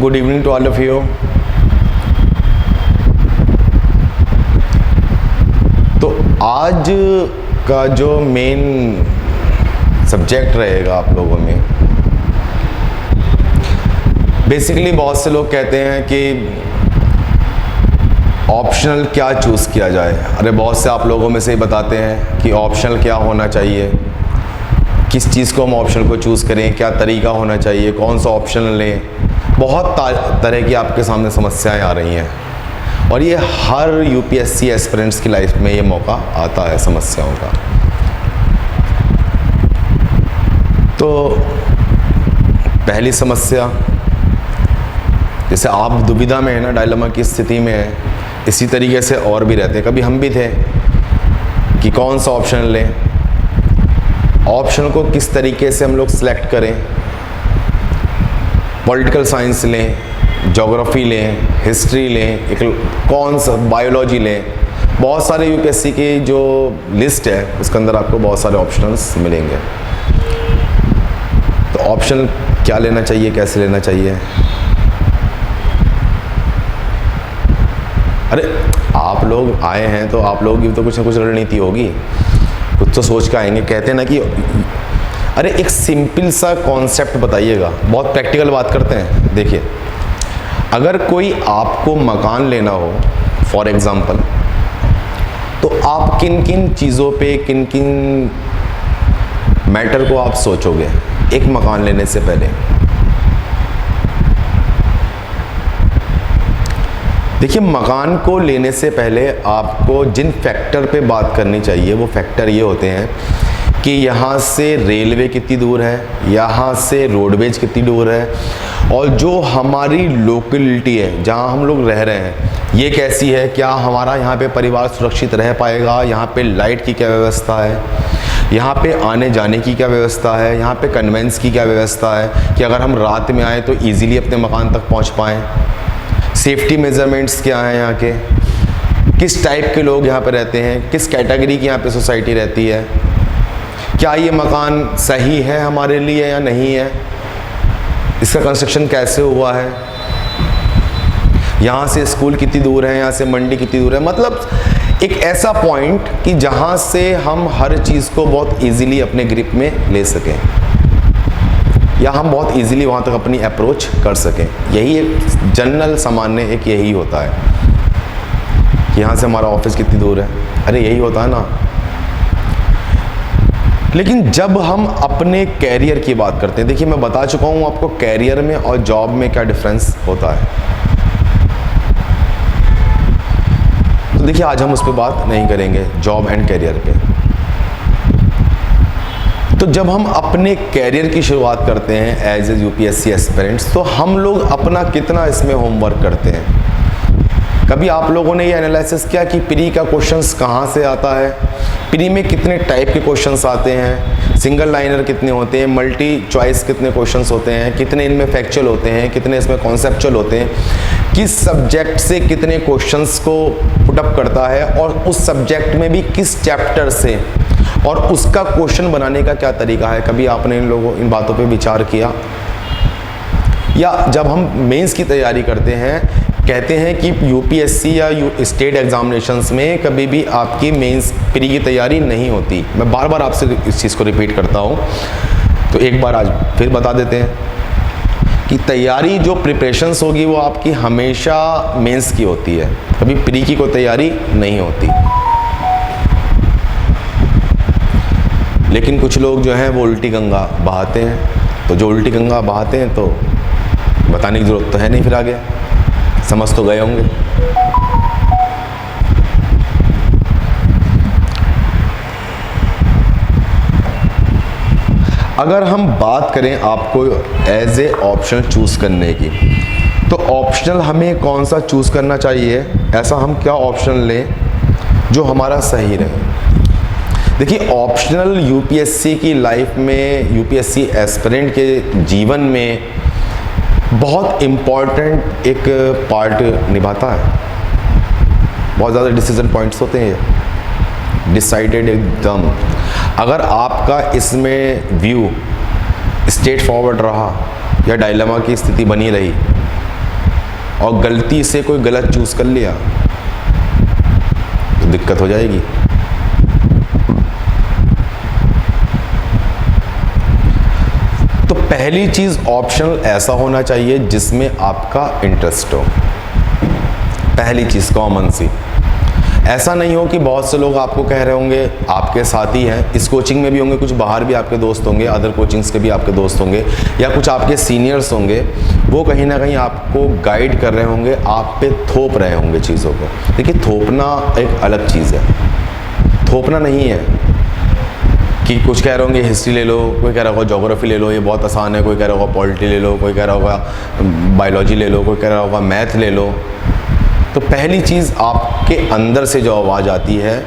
good evening to all of you. तो आज का जो मेन सब्जेक्ट रहेगा आप लोगों में, बेसिकली बहुत से लोग कहते हैं कि ऑप्शनल क्या चूज़ किया जाए। अरे बहुत से आप लोगों में से ही बताते हैं कि ऑप्शनल क्या होना चाहिए, किस चीज़ को हम ऑप्शनल को चूज़ करें, क्या तरीका होना चाहिए, कौन सा ऑप्शनल लें। बहुत तरह की आपके सामने समस्याएं आ रही हैं और ये हर यूपीएससी एस्पिरेंट्स की लाइफ में ये मौका आता है समस्याओं का। तो पहली समस्या, जैसे आप दुविधा में है ना, डायलेमा की स्थिति में है, इसी तरीके से और भी रहते हैं। कभी हम भी थे कि कौन सा ऑप्शन लें, ऑप्शन को किस तरीके से हम लोग सिलेक्ट करें। पॉलिटिकल साइंस लें, ज्योग्राफी लें, हिस्ट्री लें, एक कौन सा बायोलॉजी लें। बहुत सारे यूपीएससी की जो लिस्ट है उसके अंदर आपको बहुत सारे ऑप्शंस मिलेंगे। तो ऑप्शन क्या लेना चाहिए, कैसे लेना चाहिए। अरे आप लोग आए हैं तो आप लोगों की तो कुछ ना कुछ रणनीति होगी, कुछ तो सोच के आएंगे। कहते हैं ना कि अरे एक सिंपल सा कॉन्सेप्ट बताइएगा, बहुत प्रैक्टिकल बात करते हैं। देखिए, अगर कोई आपको मकान लेना हो फॉर एग्जांपल, तो आप किन किन चीज़ों पे, किन किन मैटर को आप सोचोगे एक मकान लेने से पहले। देखिए, मकान को लेने से पहले आपको जिन फैक्टर पे बात करनी चाहिए वो फैक्टर ये होते हैं कि यहाँ से रेलवे कितनी दूर है, यहाँ से रोडवेज कितनी दूर है, और जो हमारी लोकेलिटी है जहाँ हम लोग रह रहे हैं ये कैसी है, क्या हमारा यहाँ पे परिवार सुरक्षित रह पाएगा, यहाँ पे लाइट की क्या व्यवस्था है, यहाँ पे आने जाने की क्या व्यवस्था है, यहाँ पे कन्वेंस की क्या व्यवस्था है कि अगर हम रात में आए तो ईज़िली अपने मकान तक पहुँच पाएँ। सेफ्टी मेजरमेंट्स क्या हैं यहाँ के, किस टाइप के लोग यहाँ पे रहते हैं, किस कैटेगरी की यहाँ पे सोसाइटी रहती है, क्या ये मकान सही है हमारे लिए या नहीं है, इसका कंस्ट्रक्शन कैसे हुआ है, यहाँ से स्कूल कितनी दूर है, यहाँ से मंडी कितनी दूर है। मतलब एक ऐसा पॉइंट कि जहाँ से हम हर चीज़ को बहुत इजीली अपने ग्रिप में ले सकें या हम बहुत इजीली वहाँ तक अपनी अप्रोच कर सकें। यही एक जनरल सामान्य एक यही होता है कि यहाँ से हमारा ऑफिस कितनी दूर है। अरे यही होता है ना। लेकिन जब हम अपने कैरियर की बात करते हैं, देखिए मैं बता चुका हूँ आपको कैरियर में और जॉब में क्या डिफरेंस होता है। तो देखिए आज हम उस पर बात नहीं करेंगे, जॉब एंड कैरियर पे। तो जब हम अपने कैरियर की शुरुआत करते हैं एज ए यूपीएससी एस्पिरेंट्स, तो हम लोग अपना कितना इसमें होमवर्क करते हैं। कभी आप लोगों ने ये एनालिसिस किया कि प्री का क्वेश्चंस कहाँ से आता है, प्री में कितने टाइप के क्वेश्चंस आते हैं, सिंगल लाइनर कितने होते हैं, मल्टी चॉइस कितने क्वेश्चंस होते हैं, कितने इनमें फैक्चुअल होते हैं, कितने इसमें कॉन्सेप्चुअल होते हैं, किस सब्जेक्ट से कितने क्वेश्चंस को पुटअप करता है और उस सब्जेक्ट में भी किस चैप्टर से, और उसका क्वेश्चन बनाने का क्या तरीका है। कभी आपने इन बातों पे विचार किया। या जब हम मेंस की तैयारी करते हैं, कहते हैं कि यूपीएससी या स्टेट एग्जामिनेशंस में कभी भी आपकी मेंस प्री की तैयारी नहीं होती। मैं बार बार आपसे इस चीज़ को रिपीट करता हूँ, तो एक बार आज फिर बता देते हैं कि तैयारी जो प्रिपरेशंस होगी वो आपकी हमेशा मेंस की होती है, कभी प्री की कोई तैयारी नहीं होती। लेकिन कुछ लोग जो हैं वो उल्टी गंगा बहाते हैं। तो जो उल्टी गंगा बहाते हैं तो बताने की ज़रूरत तो है नहीं, फिर आगे समझ तो गए होंगे। अगर हम बात करें आपको एज ए ऑप्शन चूज़ करने की, तो ऑप्शनल हमें कौन सा चूज़ करना चाहिए, ऐसा हम क्या ऑप्शन लें जो हमारा सही रहे। देखिए, ऑप्शनल यूपीएससी की लाइफ में, यूपीएससी एस्पिरेंट के जीवन में बहुत इम्पॉर्टेंट एक पार्ट निभाता है। बहुत ज़्यादा डिसीजन पॉइंट्स होते हैं, डिसाइडेड एकदम। अगर आपका इसमें व्यू स्ट्रेट फॉरवर्ड रहा या डायलेमा की स्थिति बनी रही, और गलती से कोई गलत चूज़ कर लिया तो दिक्कत हो जाएगी। तो पहली चीज़, ऑप्शनल ऐसा होना चाहिए जिसमें आपका इंटरेस्ट हो। पहली चीज़ कॉमन सी। ऐसा नहीं हो कि बहुत से लोग आपको कह रहे होंगे, आपके साथी हैं, इस कोचिंग में भी होंगे, कुछ बाहर भी आपके दोस्त होंगे, अदर कोचिंग्स के भी आपके दोस्त होंगे, या कुछ आपके सीनियर्स होंगे, वो कहीं ना कहीं आपको गाइड कर रहे होंगे, आप पे थोप रहे होंगे चीज़ों को। देखिए, थोपना एक अलग चीज़ है। थोपना नहीं है कि कुछ कह रहे होंगे हिस्ट्री ले लो, कोई कह रहा होगा ज्योग्राफी ले लो, ये बहुत आसान है, कोई कह रहा होगा पॉलिटी ले लो, कोई कह रहा होगा बायोलॉजी ले लो, कोई कह रहा होगा मैथ ले लो। तो पहली चीज़, आपके अंदर से जो आवाज़ आती है,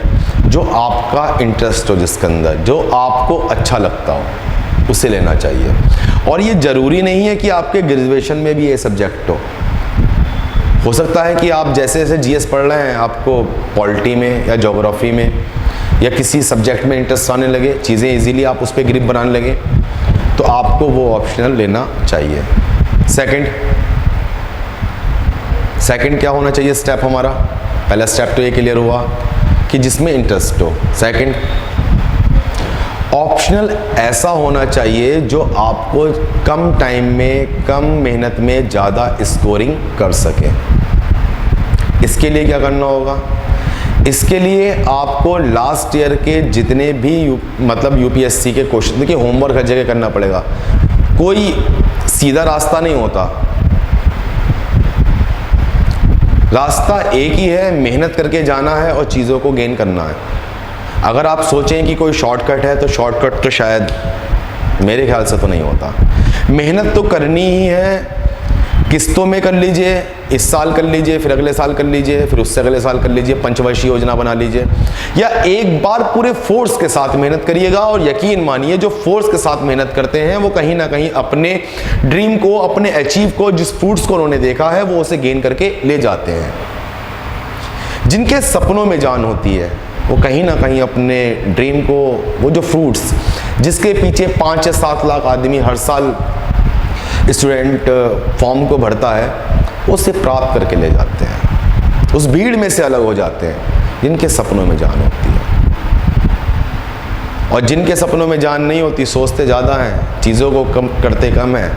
जो आपका इंटरेस्ट हो, जिसके अंदर जो आपको अच्छा लगता हो, उसे लेना चाहिए। और ये ज़रूरी नहीं है कि आपके ग्रेजुएशन में भी ये सब्जेक्ट हो सकता है कि आप जैसे जैसे जीएस पढ़ रहे हैं, आपको पॉलिटी में या ज्योग्राफी में या किसी सब्जेक्ट में इंटरेस्ट आने लगे, चीज़ें इजीली आप उस पर ग्रिप बनाने लगे, तो आपको वो ऑप्शनल लेना चाहिए। सेकंड क्या होना चाहिए स्टेप हमारा? पहला स्टेप तो ये क्लियर हुआ कि जिसमें इंटरेस्ट हो। सेकंड, ऑप्शनल ऐसा होना चाहिए जो आपको कम टाइम में, कम मेहनत में ज़्यादा स्कोरिंग कर सके। इसके लिए क्या करना होगा? इसके लिए आपको लास्ट ईयर के जितने भी यूपीएससी के क्वेश्चन, देखिए होमवर्क हर जगह करना पड़ेगा, कोई सीधा रास्ता नहीं होता। रास्ता एक ही है, मेहनत करके जाना है और चीज़ों को गेन करना है। अगर आप सोचें कि कोई शॉर्टकट है, तो शॉर्टकट तो शायद मेरे ख्याल से तो नहीं होता। मेहनत तो करनी ही है, किस्तों में कर लीजिए, इस साल कर लीजिए, फिर अगले साल कर लीजिए, फिर उससे अगले साल कर लीजिए, पंचवर्षीय योजना बना लीजिए, या एक बार पूरे फोर्स के साथ मेहनत करिएगा। और यकीन मानिए, जो फोर्स के साथ मेहनत करते हैं वो कहीं ना कहीं अपने ड्रीम को, अपने अचीव को, जिस फ्रूट्स को उन्होंने देखा है, वो उसे गेन करके ले जाते हैं। जिनके सपनों में जान होती है, वो कहीं ना कहीं अपने ड्रीम को, वो जो फ्रूट्स जिसके पीछे 5 या 7 लाख आदमी हर साल स्टूडेंट फॉर्म को भरता है, उसे प्राप्त करके ले जाते हैं। उस भीड़ में से अलग हो जाते हैं जिनके सपनों में जान होती है। और जिनके सपनों में जान नहीं होती, सोचते ज़्यादा हैं, चीज़ों को कम करते कम हैं,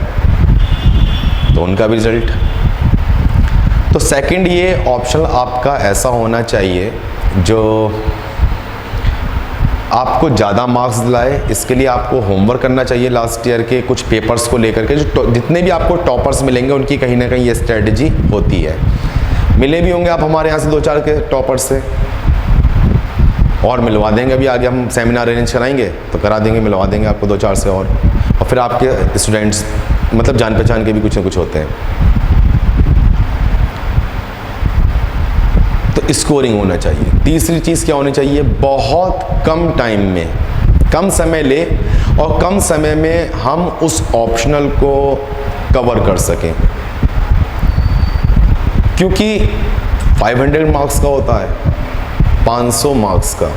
तो उनका भी रिजल्ट। तो सेकंड, ये ऑप्शन आपका ऐसा होना चाहिए जो आपको ज़्यादा मार्क्स दिलाए। इसके लिए आपको होमवर्क करना चाहिए लास्ट ईयर के कुछ पेपर्स को लेकर के। जो जितने भी आपको टॉपर्स मिलेंगे, उनकी कहीं ना कहीं ये स्ट्रेटजी होती है। मिले भी होंगे आप हमारे यहाँ से 2-4 के टॉपर्स से, और मिलवा देंगे। अभी आगे हम सेमिनार अरेंज कराएंगे तो करा देंगे, मिलवा देंगे आपको 2-4 से। और फिर आपके स्टूडेंट्स जान पहचान के भी कुछ ना कुछ होते हैं। तो स्कोरिंग होना चाहिए। तीसरी चीज़ क्या होनी चाहिए? बहुत कम टाइम में, कम समय ले और कम समय में हम उस ऑप्शनल को कवर कर सकें। क्योंकि 500 मार्क्स का होता है, 500 मार्क्स का।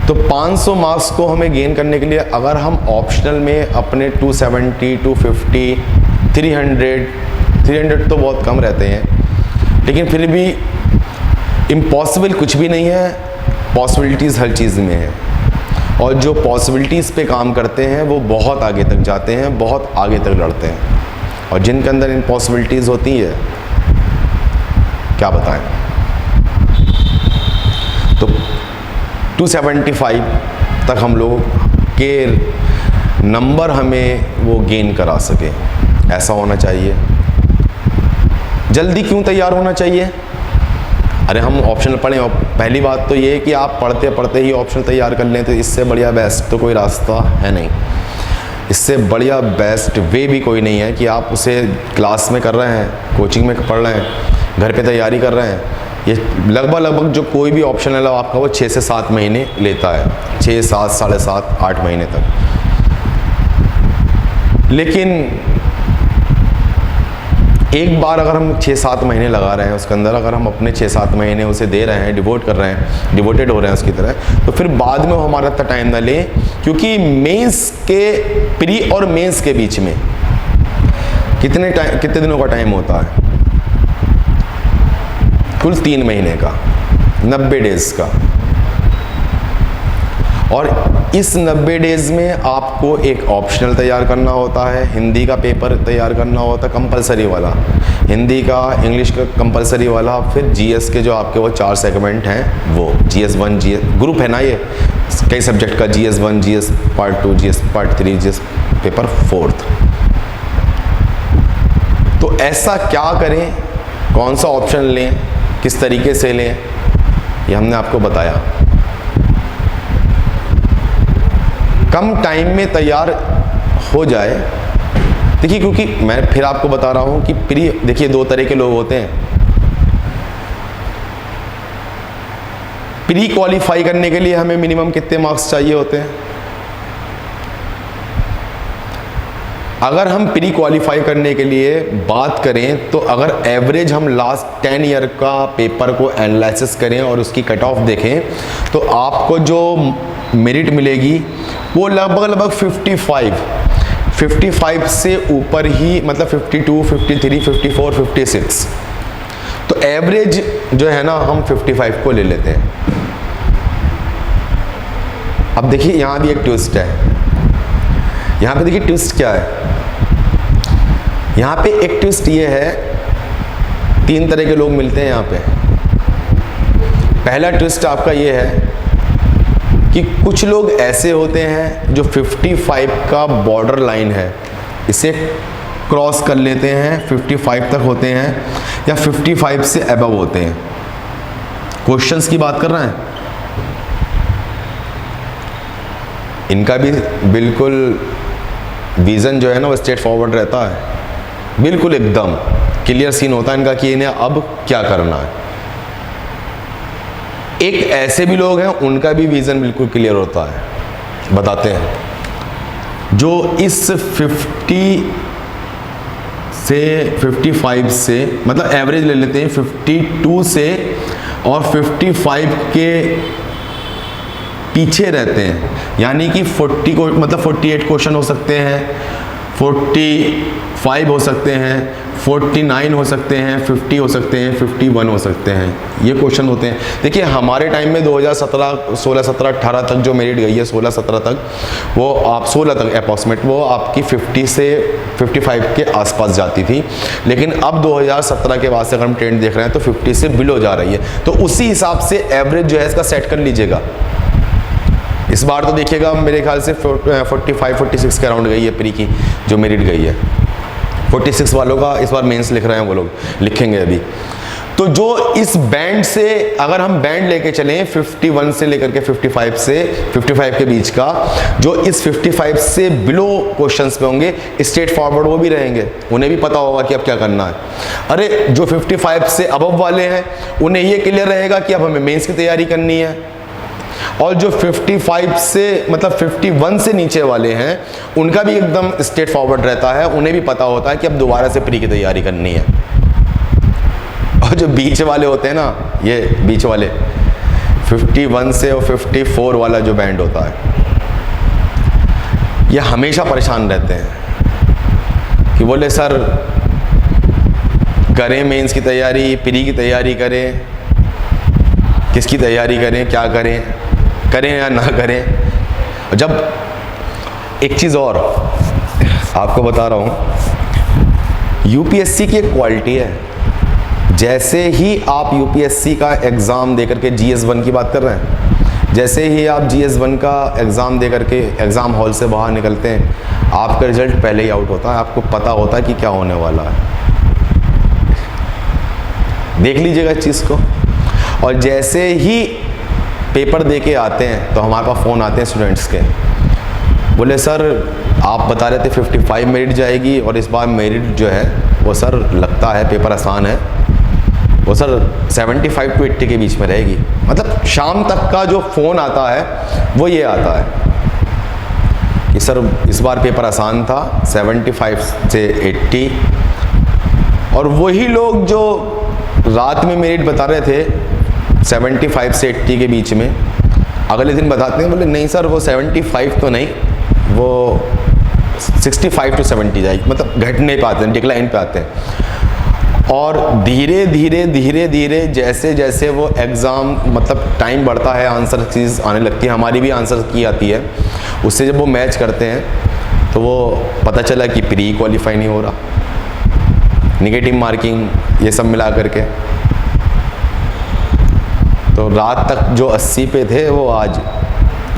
तो 500 मार्क्स को हमें गेन करने के लिए अगर हम ऑप्शनल में अपने 270, 250, 300 तो बहुत कम रहते हैं, लेकिन फिर भी इम्पॉसिबल कुछ भी नहीं है। पॉसिबिलिटीज़ हर चीज़ में है, और जो पॉसिबिलिटीज़ पे काम करते हैं वो बहुत आगे तक जाते हैं, बहुत आगे तक लड़ते हैं। और जिनके अंदर इम्पॉसिबिलिटीज़ होती है, क्या बताएं। तो 275 तक हम लोग के नंबर हमें वो गेन करा सके, ऐसा होना चाहिए। जल्दी क्यों तैयार होना चाहिए? अरे हम ऑप्शनल पढ़ें, और पहली बात तो ये है कि आप पढ़ते पढ़ते ही ऑप्शनल तैयार कर लें, तो इससे बढ़िया बेस्ट तो कोई रास्ता है नहीं। इससे बढ़िया बेस्ट वे भी कोई नहीं है कि आप उसे क्लास में कर रहे हैं, कोचिंग में पढ़ रहे हैं, घर पे तैयारी कर रहे हैं। ये लगभग जो कोई भी ऑप्शनल है आपका, वो 6 से 7 महीने लेता है, 6, 7, 7.5, 8 महीने तक। लेकिन एक बार अगर हम 6-7 महीने लगा रहे हैं उसके अंदर, अगर हम अपने 6-7 महीने उसे दे रहे हैं, डिवोट कर रहे हैं, डिवोटेड हो रहे हैं उसकी तरह, तो फिर बाद में हमारा इतना टाइम ना ले। क्योंकि मेंस के, प्री और मेंस के बीच में कितने दिनों का टाइम होता है? कुल 3 महीने का, 90 डेज का। और इस 90 डेज में आपको एक ऑप्शनल तैयार करना होता है, हिंदी का पेपर तैयार करना होता है कंपलसरी वाला, हिंदी का, इंग्लिश का कंपलसरी वाला, फिर जीएस के जो आपके वो 4 सेगमेंट हैं, वो GS1 GS ग्रुप है ना, ये कई सब्जेक्ट का, GS1 GS part 2 GS part 3 GS paper 4th। तो ऐसा क्या करें, कौन सा ऑप्शन लें, किस तरीके से लें, ये हमने आपको बताया। कम टाइम में तैयार हो जाए। देखिए, क्योंकि मैं फिर आपको बता रहा हूं कि देखिए 2 तरह के लोग होते हैं। प्री क्वालिफाई करने के लिए हमें मिनिमम कितने मार्क्स चाहिए होते हैं? अगर हम प्री क्वालिफाई करने के लिए बात करें तो अगर एवरेज हम लास्ट 10 ईयर का पेपर को एनालिसिस करें और उसकी कट ऑफ देखें तो आपको जो मेरिट मिलेगी वो लगभग 55 से ऊपर ही, मतलब 52, 53, 54, 56। तो एवरेज जो है ना हम 55 को ले लेते हैं। अब देखिए यहाँ भी एक ट्विस्ट है। यहाँ पे देखिए ट्विस्ट क्या है। यहाँ पे एक ट्विस्ट ये है, 3 तरह के लोग मिलते हैं यहाँ पे। पहला ट्विस्ट आपका ये है कि कुछ लोग ऐसे होते हैं जो 55 का बॉर्डर लाइन है, इसे क्रॉस कर लेते हैं, 55 तक होते हैं या 55 से अबव होते हैं। क्वेश्चंस की बात कर रहे हैं, इनका भी बिल्कुल विजन जो है ना वो स्ट्रेट फॉरवर्ड रहता है, बिल्कुल एकदम क्लियर सीन होता है इनका कि इन्हें अब क्या करना है। एक ऐसे भी लोग हैं, उनका भी विजन बिल्कुल क्लियर होता है, बताते हैं। जो इस 50 से 55 से, मतलब एवरेज ले लेते हैं 52 से और 55 के पीछे रहते हैं, यानी कि 40 को, मतलब 48 क्वेश्चन हो सकते हैं, 45 हो सकते हैं, 49 हो सकते हैं, 50 हो सकते हैं, 51 हो सकते हैं, ये क्वेश्चन होते हैं। देखिए हमारे टाइम में 2017, 16, 17, 18 तक जो मेरिट गई है, 16, 17 तक, वो आप 16 तक अप्रॉक्सीमेट वो आपकी 50 से 55 के आसपास जाती थी। लेकिन अब 2017 के बाद से अगर हम ट्रेंड देख रहे हैं तो 50 से बिलो जा रही है। तो उसी हिसाब से एवरेज जो है इसका सेट कर लीजिएगा। इस बार तो देखिएगा मेरे ख्याल से 45-46 के अराउंड गई है प्री की जो मेरिट गई है। 46 वालों का इस बार मेंस लिख रहे हैं, वो लोग लिखेंगे अभी। तो जो इस बैंड से अगर हम बैंड लेके चलें 51 से लेकर के 55 से 55 के बीच का, जो इस 55 से बिलो क्वेश्चंस पे होंगे स्ट्रेट फॉरवर्ड वो भी रहेंगे, उन्हें भी पता होगा कि अब क्या करना है। अरे जो 55 से अबव वाले हैं उन्हें ये क्लियर रहेगा कि अब हमें मेंस की तैयारी करनी है, और जो 55 से मतलब 51 से नीचे वाले हैं उनका भी एकदम स्ट्रेट फॉरवर्ड रहता है, उन्हें भी पता होता है कि अब दोबारा से प्री की तैयारी करनी है। और जो बीच वाले होते हैं ना, ये बीच वाले 51 से और 54 वाला जो बैंड होता है, ये हमेशा परेशान रहते हैं कि बोले सर करें मेंस की तैयारी, प्री की तैयारी करें, किसकी तैयारी करें, क्या करें या ना करें। जब एक चीज़ और आपको बता रहा हूँ, यूपीएससी की एक क्वालिटी है। जैसे ही आप यूपीएससी का एग्ज़ाम देकर के GS1 की बात कर रहे हैं, जैसे ही आप GS1 का एग्ज़ाम देकर के एग्ज़ाम हॉल से बाहर निकलते हैं, आपका रिजल्ट पहले ही आउट होता है, आपको पता होता है कि क्या होने वाला है। देख लीजिएगा इस चीज़ को। और जैसे ही पेपर दे के आते हैं तो हमारे पास फ़ोन आते हैं स्टूडेंट्स के, बोले सर आप बता रहे थे 55 मेरिट जाएगी और इस बार मेरिट जो है वो सर लगता है पेपर आसान है, वो सर 75 to 80 के बीच में रहेगी। मतलब शाम तक का जो फ़ोन आता है वो ये आता है कि सर इस बार पेपर आसान था, 75 से 80। और वही लोग जो रात में मेरिट बता रहे थे 75 से 80 के बीच में, अगले दिन बताते हैं बोले नहीं सर वो 75 तो नहीं, वो 65 to 70 जाएगी, मतलब घट नहीं पाते हैं, डिक्लाइन पे आते हैं। और धीरे धीरे धीरे धीरे जैसे जैसे वो एग्ज़ाम मतलब टाइम बढ़ता है, आंसर चीज़ आने लगती है, हमारी भी आंसर की आती है, उससे जब वो मैच करते हैं तो वो पता चला कि प्री क्वालिफाई नहीं हो रहा, निगेटिव मार्किंग ये सब मिला करके। तो रात तक जो 80 पे थे वो आज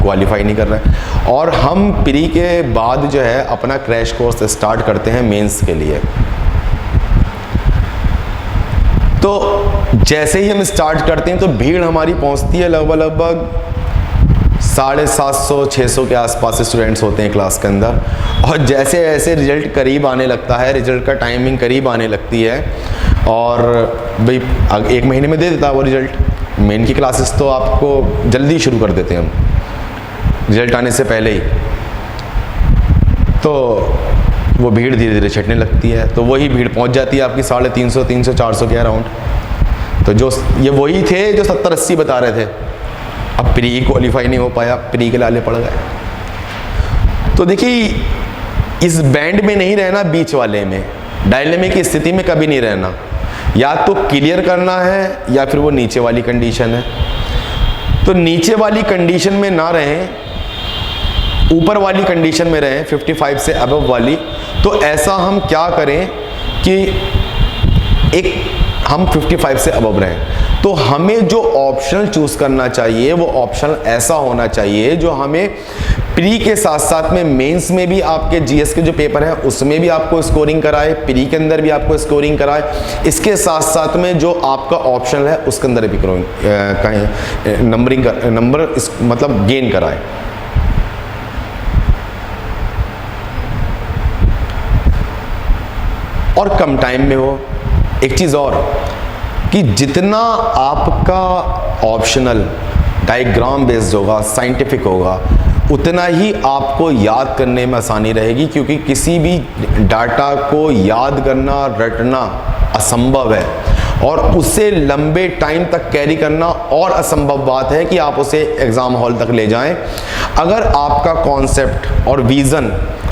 क्वालिफाई नहीं कर रहे। और हम प्री के बाद जो है अपना क्रैश कोर्स स्टार्ट करते हैं मेंस के लिए। तो जैसे ही हम स्टार्ट करते हैं तो भीड़ हमारी पहुंचती है लगभग 750-600 के आसपास स्टूडेंट्स होते हैं क्लास के अंदर। और जैसे जैसे रिजल्ट करीब आने लगता है, रिजल्ट का टाइमिंग करीब आने लगती है, और भाई 1 महीने में दे देता है वो रिजल्ट। मेन की क्लासेस तो आपको जल्दी शुरू कर देते हैं हम, रिजल्ट आने से पहले ही। तो वो भीड़ धीरे धीरे छटने लगती है, तो वही भीड़ पहुंच जाती है आपकी 350, 300, 400 के अराउंड। तो जो ये वही थे जो 70-80 बता रहे थे, अब प्री क्वालिफाई नहीं हो पाया, प्री के लाले पड़ गए। तो देखिए इस बैंड में नहीं रहना, बीच वाले में, डायलेमिक की स्थिति में कभी नहीं रहना। या तो क्लियर करना है या फिर वो नीचे वाली कंडीशन है। तो नीचे वाली कंडीशन में ना रहें, ऊपर वाली कंडीशन में रहें, 55 से अबव वाली। तो ऐसा हम क्या करें कि एक हम 55 से अबव रहें, तो हमें जो ऑप्शनल चूज करना चाहिए वो ऑप्शनल ऐसा होना चाहिए जो हमें प्री के साथ साथ में मेंस में भी आपके जीएस के जो पेपर हैं उसमें भी आपको स्कोरिंग कराए, प्री के अंदर भी आपको स्कोरिंग कराए, इसके साथ साथ में जो आपका ऑप्शनल है उसके अंदर भी कहीं नंबरिंग नंबर मतलब गेन कराए। और कम टाइम में हो। एक चीज़ और कि जितना आपका ऑप्शनल डायग्राम बेस्ड होगा, साइंटिफिक होगा, उतना ही आपको याद करने में आसानी रहेगी, क्योंकि किसी भी डाटा को याद करना, रटना असंभव है, और उसे लंबे टाइम तक कैरी करना और असंभव बात है कि आप उसे एग्ज़ाम हॉल तक ले जाएं। अगर आपका कॉन्सेप्ट और विज़न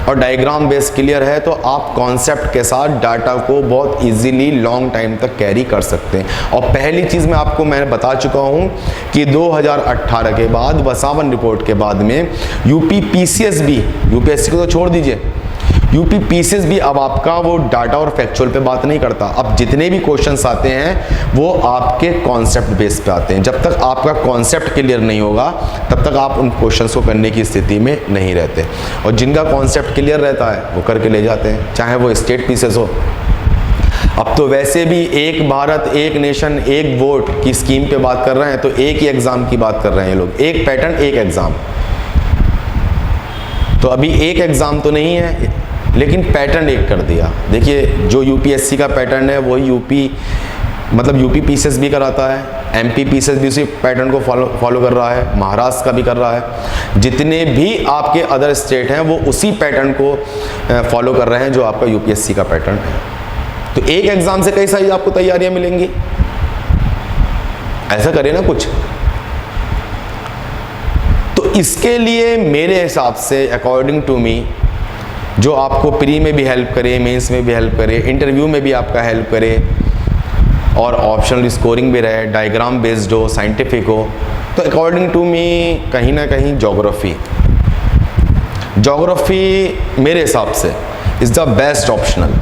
और डायग्राम बेस क्लियर है तो आप कॉन्सेप्ट के साथ डाटा को बहुत इजीली लॉन्ग टाइम तक कैरी कर सकते हैं। और पहली चीज़ मैंने बता चुका हूं कि 2018 के बाद वसावन रिपोर्ट के बाद में यूपी पीसीएस भी, यूपीएससी को तो छोड़ दीजिए, यूपी पीसीएस भी अब आपका वो डाटा और फैक्चुअल पे बात नहीं करता। अब जितने भी क्वेश्चंस आते हैं वो आपके कॉन्सेप्ट बेस पे आते हैं। जब तक आपका कॉन्सेप्ट क्लियर नहीं होगा तब तक आप उन क्वेश्चंस को करने की स्थिति में नहीं रहते। और जिनका कॉन्सेप्ट क्लियर रहता है वो करके ले जाते हैं, चाहे वो स्टेट पीसीएस हो। अब तो वैसे भी एक भारत एक नेशन एक वोट की स्कीम पे बात कर रहे हैं, तो एक ही एग्जाम की बात कर रहे हैं लोग, एक पैटर्न एक एग्जाम। तो अभी एक एग्जाम तो नहीं है, लेकिन पैटर्न एक कर दिया। देखिए जो यूपीएससी का पैटर्न है वही यूपी पीसीएस भी कराता है, एमपी पीसीएस भी उसी पैटर्न को फॉलो कर रहा है, महाराष्ट्र का भी कर रहा है। जितने भी आपके अदर स्टेट हैं वो उसी पैटर्न को फॉलो कर रहे हैं जो आपका यूपीएससी का पैटर्न है। तो एक एग्जाम से कई सारी आपको तैयारियां मिलेंगी, ऐसा करें ना कुछ। तो इसके लिए मेरे हिसाब से अकॉर्डिंग टू मी जो आपको प्री में भी हेल्प करे, मेंस में भी हेल्प करे, इंटरव्यू में भी आपका हेल्प करे, और ऑप्शनल स्कोरिंग भी रहे, डायग्राम बेस्ड हो, साइंटिफिक हो, तो अकॉर्डिंग टू मी कहीं ना कहीं ज्योग्राफी मेरे हिसाब से इज़ द बेस्ट ऑप्शनल।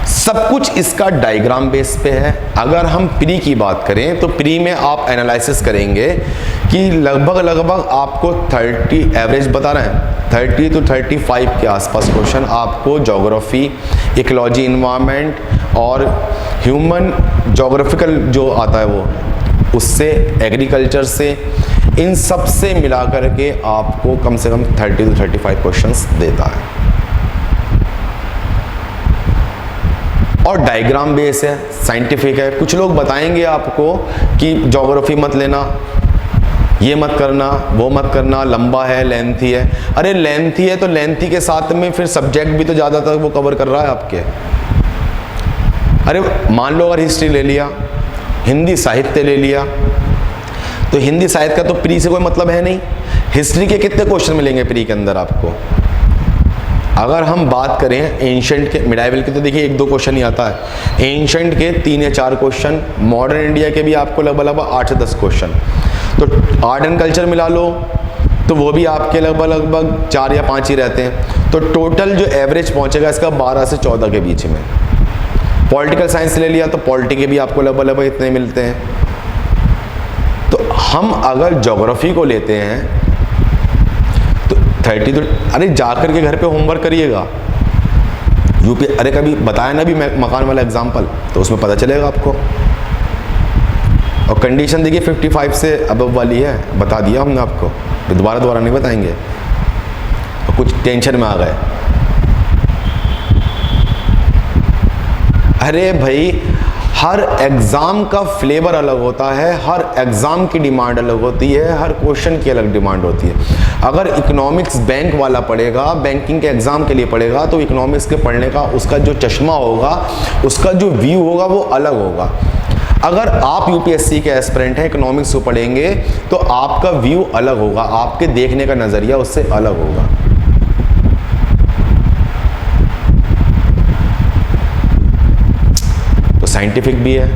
सब कुछ इसका डायग्राम बेस पे है। अगर हम प्री की बात करें तो प्री में आप एनालिसिस करेंगे कि लगभग आपको 30 एवरेज बता रहे हैं, 30 to 35 के आसपास क्वेश्चन आपको ज्योग्राफी, इकोलॉजी, इन्वायरमेंट और ह्यूमन ज्योग्राफिकल जो आता है वो उससे, एग्रीकल्चर से, इन सब से मिला करके आपको कम से कम 30 to 35 क्वेश्चंस देता है। और डायग्राम बेस है, साइंटिफिक है। कुछ लोग बताएंगे आपको कि ज्योग्राफी मत लेना, ये मत करना, वो मत करना, लंबा है, लेंथी है। अरे लेंथी है तो लेंथी के साथ में फिर सब्जेक्ट भी तो ज़्यादातर वो कवर कर रहा है आपके। अरे मान लो अगर हिस्ट्री ले लिया, हिंदी साहित्य ले लिया, तो हिंदी साहित्य का तो प्री से कोई मतलब है नहीं, हिस्ट्री के कितने क्वेश्चन मिलेंगे प्री के अंदर आपको? अगर हम बात करें एंशंट के, मिडाइवल के तो देखिए 1-2 क्वेश्चन ही आता है, एंशंट के 3 या 4 क्वेश्चन, मॉडर्न इंडिया के भी आपको लगभग 8 से 10 क्वेश्चन। तो आर्ट एंड कल्चर मिला लो तो वो भी आपके लगभग 4 या 5 ही रहते हैं। तो टोटल जो एवरेज पहुंचेगा इसका 12 से 14 के बीच में। पॉलिटिकल साइंस ले लिया तो पॉलिटी के भी आपको लगभग इतने मिलते हैं। तो हम अगर ज्योग्राफी को लेते हैं तो 30, तो अरे जाकर के घर पे होमवर्क करिएगा। यूपी, अरे कभी बताया ना भी मकान वाला एग्जाम्पल, तो उसमें पता चलेगा आपको। और कंडीशन देखिए 55 से अबव वाली है, बता दिया हमने आपको, तो दोबारा नहीं बताएंगे। और कुछ टेंशन में आ गए, अरे भाई हर एग्ज़ाम का फ्लेवर अलग होता है, हर एग्ज़ाम की डिमांड अलग होती है, हर क्वेश्चन की अलग डिमांड होती है। अगर इकोनॉमिक्स बैंक वाला पढ़ेगा, बैंकिंग के एग्ज़ाम के लिए पढ़ेगा, तो इकोनॉमिक्स के पढ़ने का उसका जो चश्मा होगा, उसका जो व्यू होगा वो अलग होगा। अगर आप यूपीएससी के एस्पिरेंट हैं, इकोनॉमिक्स को पढ़ेंगे तो आपका व्यू अलग होगा, आपके देखने का नज़रिया उससे अलग होगा। तो साइंटिफिक भी है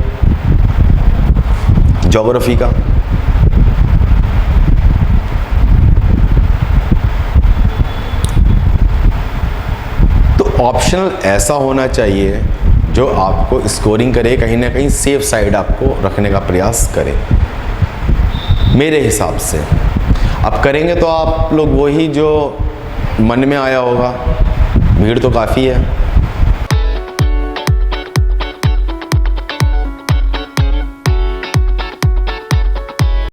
ज्योग्राफी का। तो ऑप्शनल ऐसा होना चाहिए जो आपको स्कोरिंग करे, कहीं ना कहीं सेफ साइड आपको रखने का प्रयास करे, मेरे हिसाब से। अब करेंगे तो आप लोग वही जो मन में आया होगा, भीड़ तो काफ़ी है।